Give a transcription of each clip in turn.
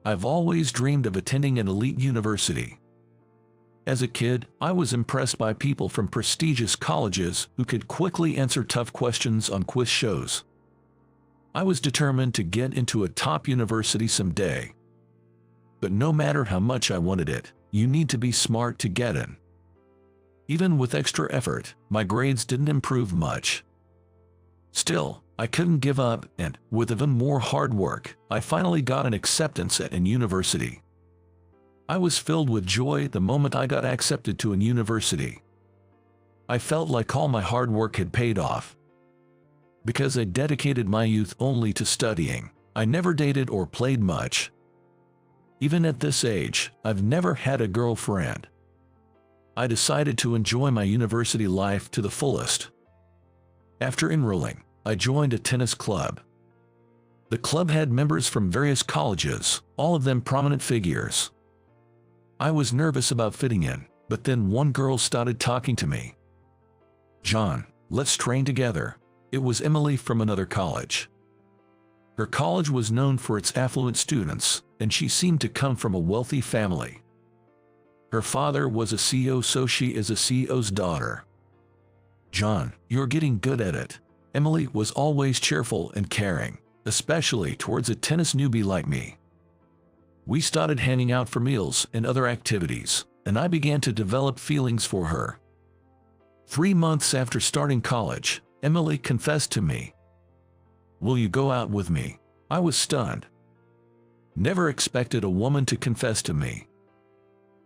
I've always dreamed of attending an elite university. As a kid, I was impressed by people from prestigious colleges who could quickly answer tough questions on quiz shows. I was determined to get into a top university someday. But no matter how much I wanted it, you need to be smart to get in. Even with extra effort, my grades didn't improve much. Still, I couldn't give up, and, with even more hard work, I finally got an acceptance at an university. I was filled with joy the moment I got accepted to a university. I felt like all my hard work had paid off. Because I dedicated my youth only to studying, I never dated or played much. Even at this age, I've never had a girlfriend. I decided to enjoy my university life to the fullest. After enrolling, I joined a tennis club. The club had members from various colleges, all of them prominent figures. I was nervous about fitting in, but then one girl started talking to me. "John, let's train together." It was Emily from another college. Her college was known for its affluent students, and she seemed to come from a wealthy family. Her father was a CEO, so she is a CEO's daughter. "John, you're getting good at it." Emily was always cheerful and caring, especially towards a tennis newbie like me. We started hanging out for meals and other activities, and I began to develop feelings for her. 3 months after starting college, Emily confessed to me. "Will you go out with me?" I was stunned. Never expected a woman to confess to me.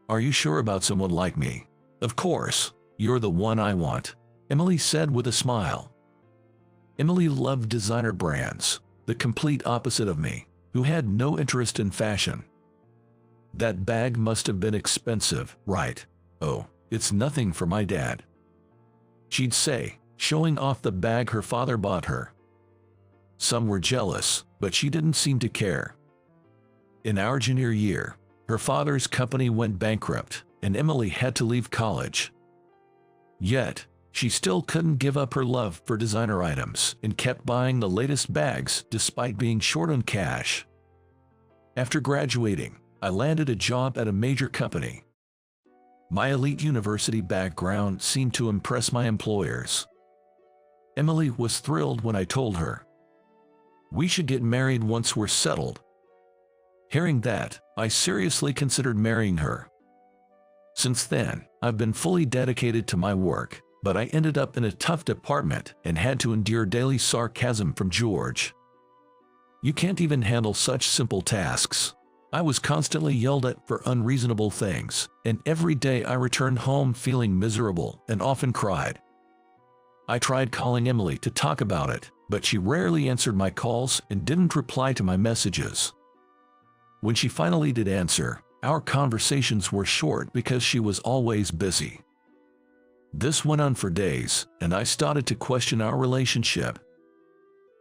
"Are you sure about someone like me?" "Of course, you're the one I want," Emily said with a smile. Emily loved designer brands, the complete opposite of me, who had no interest in fashion. "That bag must have been expensive, right?" "Oh, it's nothing for my dad," she'd say, showing off the bag her father bought her. Some were jealous, but she didn't seem to care. In our junior year, her father's company went bankrupt, and Emily had to leave college. Yet, she still couldn't give up her love for designer items and kept buying the latest bags despite being short on cash. After graduating, I landed a job at a major company. My elite university background seemed to impress my employers. Emily was thrilled when I told her, "We should get married once we're settled." Hearing that, I seriously considered marrying her. Since then, I've been fully dedicated to my work, but I ended up in a tough department and had to endure daily sarcasm from George. "You can't even handle such simple tasks." I was constantly yelled at for unreasonable things, and every day I returned home feeling miserable and often cried. I tried calling Emily to talk about it, but she rarely answered my calls and didn't reply to my messages. When she finally did answer, our conversations were short because she was always busy. This went on for days, and I started to question our relationship.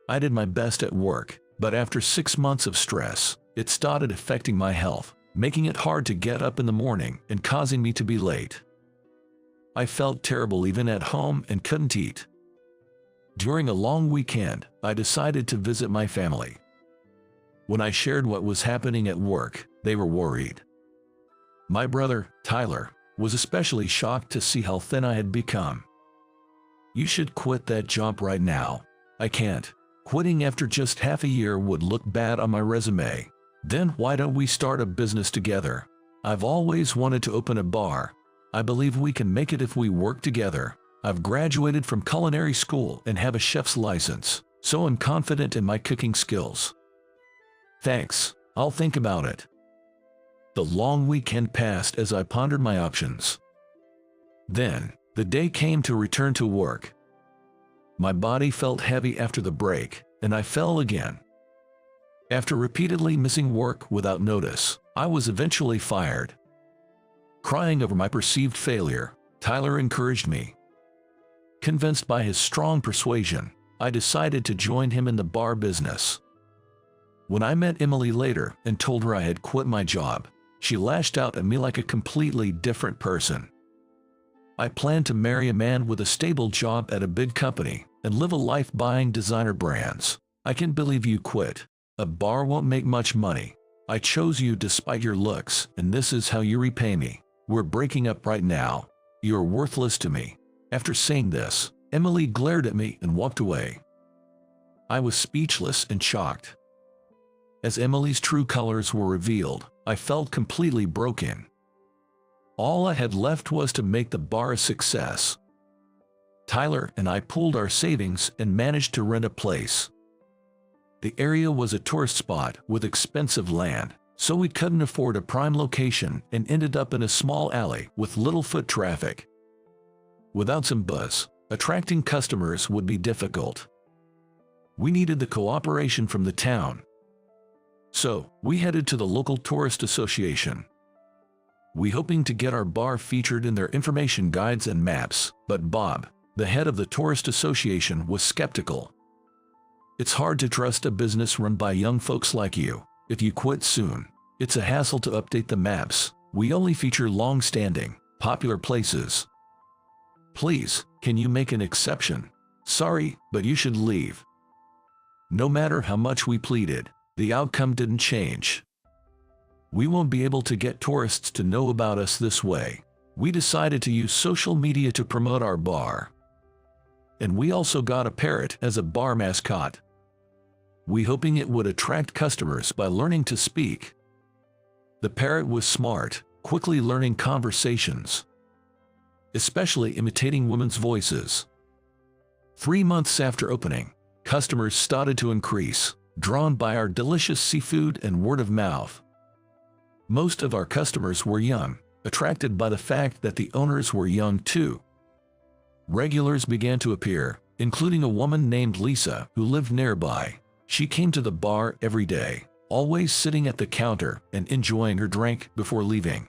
I did my best at work, but after 6 months of stress, it started affecting my health, making it hard to get up in the morning and causing me to be late. I felt terrible even at home and couldn't eat. During a long weekend, I decided to visit my family. When I shared what was happening at work, they were worried. My brother, Tyler, was especially shocked to see how thin I had become. "You should quit that job right now." "I can't. Quitting after just half a year would look bad on my resume." "Then why don't we start a business together?" "I've always wanted to open a bar. I believe we can make it if we work together. I've graduated from culinary school and have a chef's license, so I'm confident in my cooking skills." "Thanks, I'll think about it." The long weekend passed as I pondered my options. Then, the day came to return to work. My body felt heavy after the break, and I fell again. After repeatedly missing work without notice, I was eventually fired. Crying over my perceived failure, Tyler encouraged me. Convinced by his strong persuasion, I decided to join him in the bar business. When I met Emily later and told her I had quit my job, she lashed out at me like a completely different person. I planned to marry a man with a stable job at a big company and live a life buying designer brands. "I can't believe you quit. A bar won't make much money." I chose you despite your looks, and this is how you repay me. We're breaking up right now. You're worthless to me." After saying this, Emily glared at me and walked away. I was speechless and shocked. As Emily's true colors were revealed, I felt completely broken. All I had left was to make the bar a success. Tyler and I pooled our savings and managed to rent a place. The area was a tourist spot with expensive land, so we couldn't afford a prime location and ended up in a small alley with little foot traffic. Without some buzz, attracting customers would be difficult. We needed the cooperation from the town. So, we headed to the local tourist association. We hoping to get our bar featured in their information guides and maps, but Bob, the head of the tourist association, was skeptical. "It's hard to trust a business run by young folks like you. If you quit soon, it's a hassle to update the maps. We only feature long-standing, popular places. Please, can you make an exception? Sorry, but you should leave." No matter how much we pleaded, the outcome didn't change. "We won't be able to get tourists to know about us this way. We decided to use social media to promote our bar. And we also got a parrot as a bar mascot. We hoping it would attract customers by learning to speak." The parrot was smart, quickly learning conversations, especially imitating women's voices. 3 months after opening, customers started to increase, drawn by our delicious seafood and word of mouth. Most of our customers were young, attracted by the fact that the owners were young too. Regulars began to appear, including a woman named Lisa who lived nearby. She came to the bar every day, always sitting at the counter and enjoying her drink before leaving.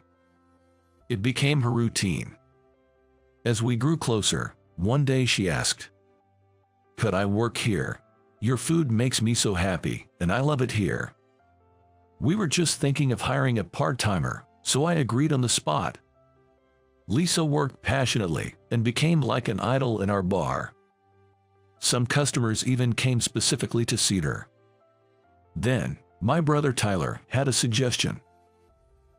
It became her routine. As we grew closer, one day she asked, "Could I work here? Your food makes me so happy, and I love it here." We were just thinking of hiring a part-timer, so I agreed on the spot. Lisa worked passionately and became like an idol in our bar. Some customers even came specifically to see her. Then, my brother Tyler had a suggestion.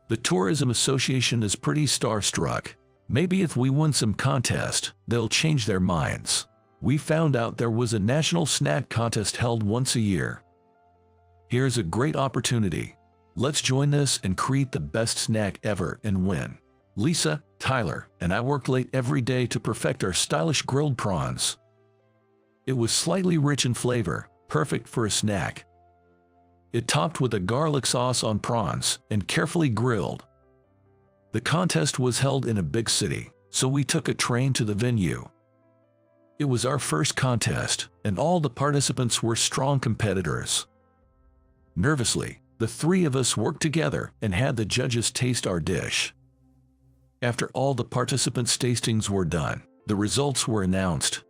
"The Tourism Association is pretty starstruck. Maybe if we win some contest, they'll change their minds." We found out there was a national snack contest held once a year. Here's a great opportunity. Let's join this and create the best snack ever and win. Lisa, Tyler, and I worked late every day to perfect our stylish grilled prawns. It was slightly rich in flavor, perfect for a snack. It topped with a garlic sauce on prawns and carefully grilled. The contest was held in a big city, so we took a train to the venue. It was our first contest, and all the participants were strong competitors. Nervously, the 3 of us worked together and had the judges taste our dish. After all the participants' tastings were done, the results were announced.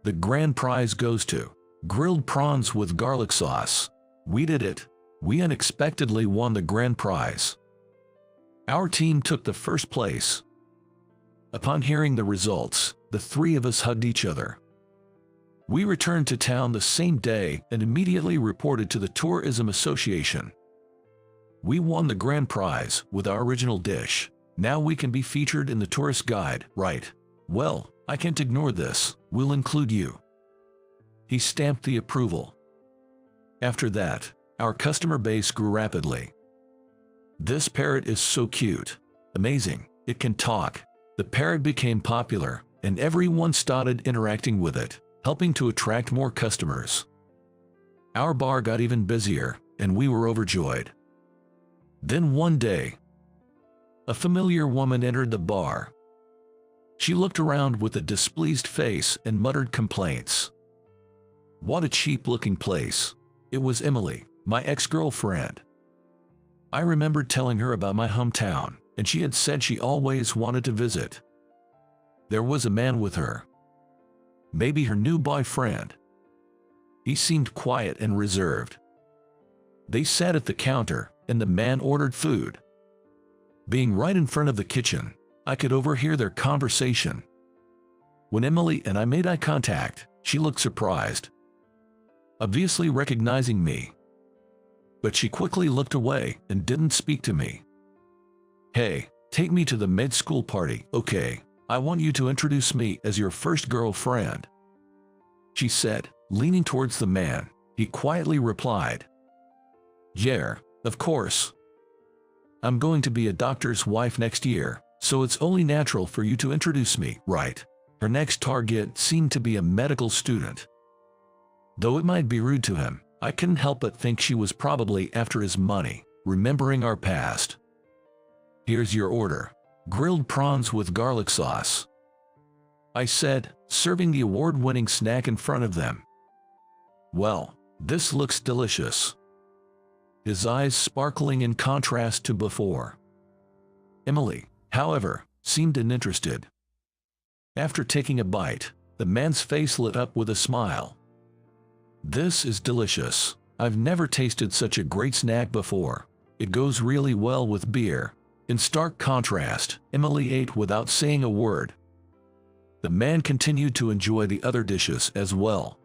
The grand prize goes to grilled prawns with garlic sauce. We did it. We unexpectedly won the grand prize. Our team took the first place. Upon hearing the results, the 3 of us hugged each other. We returned to town the same day and immediately reported to the Tourism Association. We won the grand prize with our original dish. Now we can be featured in the tourist guide, right? Well, I can't ignore this. We'll include you." He stamped the approval. After that, our customer base grew rapidly. "This parrot is so cute. Amazing. It can talk." The parrot became popular, and everyone started interacting with it, helping to attract more customers. Our bar got even busier, and we were overjoyed. Then one day, a familiar woman entered the bar. She looked around with a displeased face and muttered complaints. What a cheap-looking place. It was Emily, my ex-girlfriend. I remembered telling her about my hometown, and she had said she always wanted to visit. There was a man with her. Maybe her new boyfriend. He seemed quiet and reserved. They sat at the counter, and the man ordered food. Being right in front of the kitchen, I could overhear their conversation. When Emily and I made eye contact, she looked surprised, obviously recognizing me. but she quickly looked away and didn't speak to me. "Hey, take me to the med school party, okay? I want you to introduce me as your first girlfriend," she said, leaning towards the man. He quietly replied, "Yeah, of course. I'm going to be a doctor's wife next year, so it's only natural for you to introduce me, right?" Her next target seemed to be a medical student. Though it might be rude to him, I couldn't help but think she was probably after his money, remembering our past. "Here's your order. Grilled prawns with garlic sauce," I said, serving the award-winning snack in front of them. "Well, this looks delicious," his eyes sparkling in contrast to before. Emily, however, seemed uninterested. After taking a bite, the man's face lit up with a smile. "This is delicious. I've never tasted such a great snack before. It goes really well with beer." In stark contrast, Emily ate without saying a word. The man continued to enjoy the other dishes as well.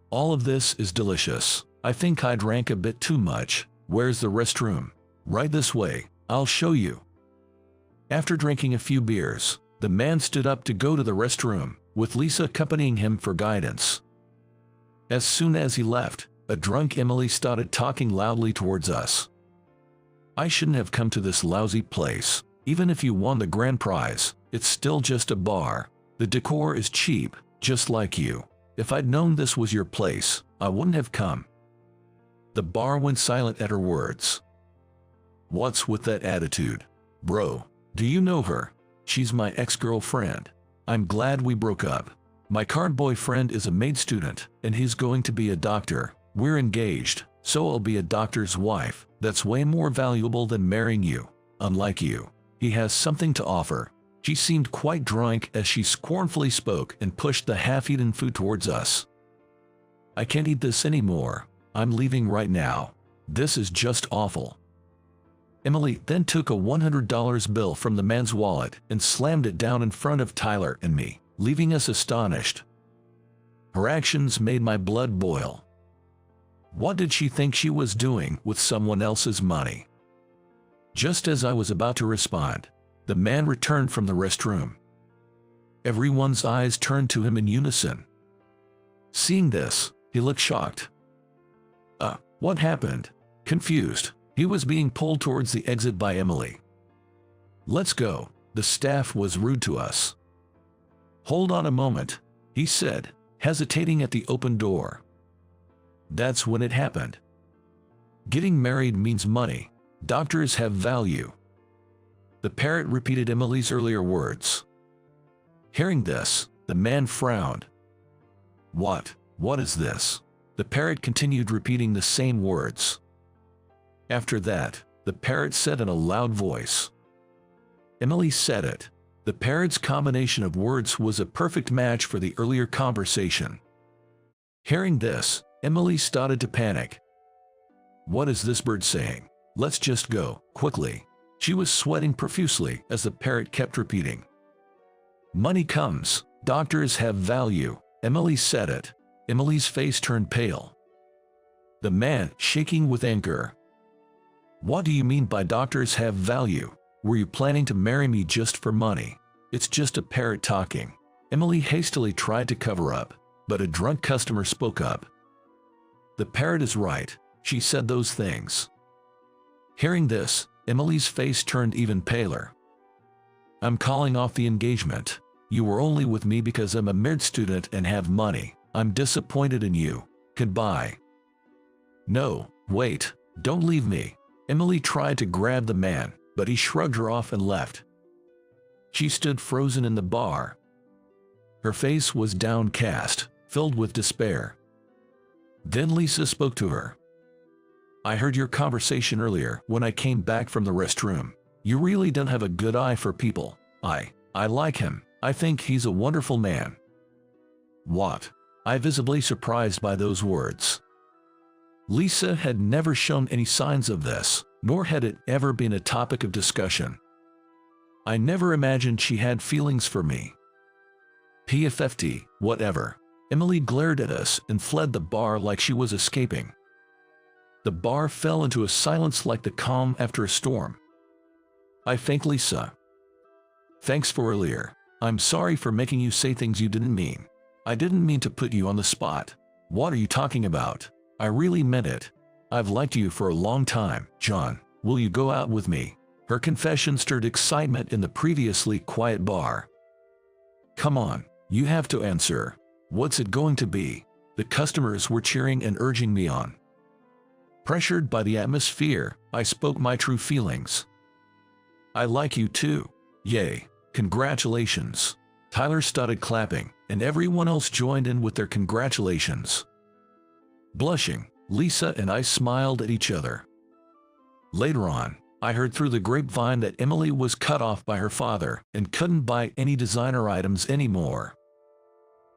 "All of this is delicious. I think I drank a bit too much. Where's the restroom?" "Right this way. I'll show you." After drinking a few beers, the man stood up to go to the restroom, with Lisa accompanying him for guidance. As soon as he left, a drunk Emily started talking loudly towards us. "I shouldn't have come to this lousy place. Even if you won the grand prize, it's still just a bar. The decor is cheap, just like you. If I'd known this was your place, I wouldn't have come." The bar went silent at her words. "What's with that attitude? Bro, do you know her? She's my ex-girlfriend. I'm glad we broke up. My current boyfriend is a med student, and he's going to be a doctor. We're engaged, so I'll be a doctor's wife. That's way more valuable than marrying you. Unlike you, he has something to offer." She seemed quite drunk as she scornfully spoke and pushed the half-eaten food towards us. "I can't eat this anymore. I'm leaving right now. This is just awful." Emily then took a $100 bill from the man's wallet and slammed it down in front of Tyler and me, leaving us astonished. Her actions made my blood boil. What did she think she was doing with someone else's money? Just as I was about to respond, the man returned from the restroom. Everyone's eyes turned to him in unison. Seeing this, he looked shocked. What happened?" Confused, he was being pulled towards the exit by Emily. "Let's go. The staff was rude to us." "Hold on a moment," he said, hesitating at the open door. That's when it happened. "Getting married means money. Doctors have value." The parrot repeated Emily's earlier words. Hearing this, the man frowned. What is this?" The parrot continued repeating the same words. After that, the parrot said in a loud voice. Emily said it. The parrot's combination of words was a perfect match for the earlier conversation. Hearing this, Emily started to panic. "What is this bird saying? Let's just go, quickly." She was sweating profusely as the parrot kept repeating. "Money comes, doctors have value." Emily said it. Emily's face turned pale. The man, shaking with anger. "What do you mean by doctors have value? Were you planning to marry me just for money?" "It's just a parrot talking." Emily hastily tried to cover up, but a drunk customer spoke up. "The parrot is right. She said those things." Hearing this, Emily's face turned even paler. "I'm calling off the engagement. You were only with me because I'm a med student and have money. I'm disappointed in you. Goodbye." "No, wait, don't leave me." Emily tried to grab the man, but he shrugged her off and left. She stood frozen in the bar. Her face was downcast, filled with despair. Then Lisa spoke to her. "I heard your conversation earlier when I came back from the restroom. You really don't have a good eye for people. I like him. I think he's a wonderful man." "What?" I visibly surprised by those words. Lisa had never shown any signs of this, nor had it ever been a topic of discussion. I never imagined she had feelings for me. PFFT, whatever. Emily glared at us and fled the bar like she was escaping. The bar fell into a silence like the calm after a storm. I thanked Lisa. Thanks for earlier. I'm sorry for making you say things you didn't mean. I didn't mean to put you on the spot. What are you talking about? I really meant it. I've liked you for a long time, John. Will you go out with me? Her confession stirred excitement in the previously quiet bar. Come on, you have to answer. What's it going to be? The customers were cheering and urging me on. Pressured by the atmosphere, I spoke my true feelings. I like you too. Yay, congratulations. Tyler started clapping, and everyone else joined in with their congratulations. Blushing, Lisa and I smiled at each other. Later on, I heard through the grapevine that Emily was cut off by her father and couldn't buy any designer items anymore.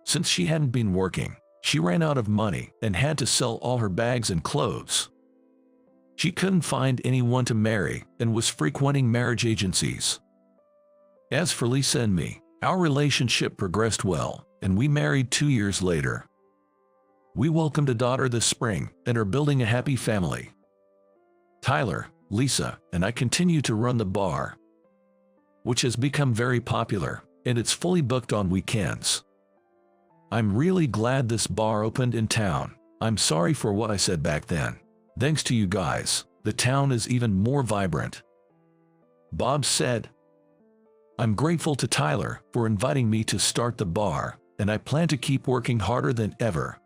Since she hadn't been working, she ran out of money and had to sell all her bags and clothes. She couldn't find anyone to marry and was frequenting marriage agencies. As for Lisa and me, our relationship progressed well, and we married 2 years later. We welcomed a daughter this spring and are building a happy family. Tyler, Lisa, and I continue to run the bar, which has become very popular, and it's fully booked on weekends. I'm really glad this bar opened in town. I'm sorry for what I said back then. Thanks to you guys, the town is even more vibrant. Bob said. I'm grateful to Tyler for inviting me to start the bar, and I plan to keep working harder than ever.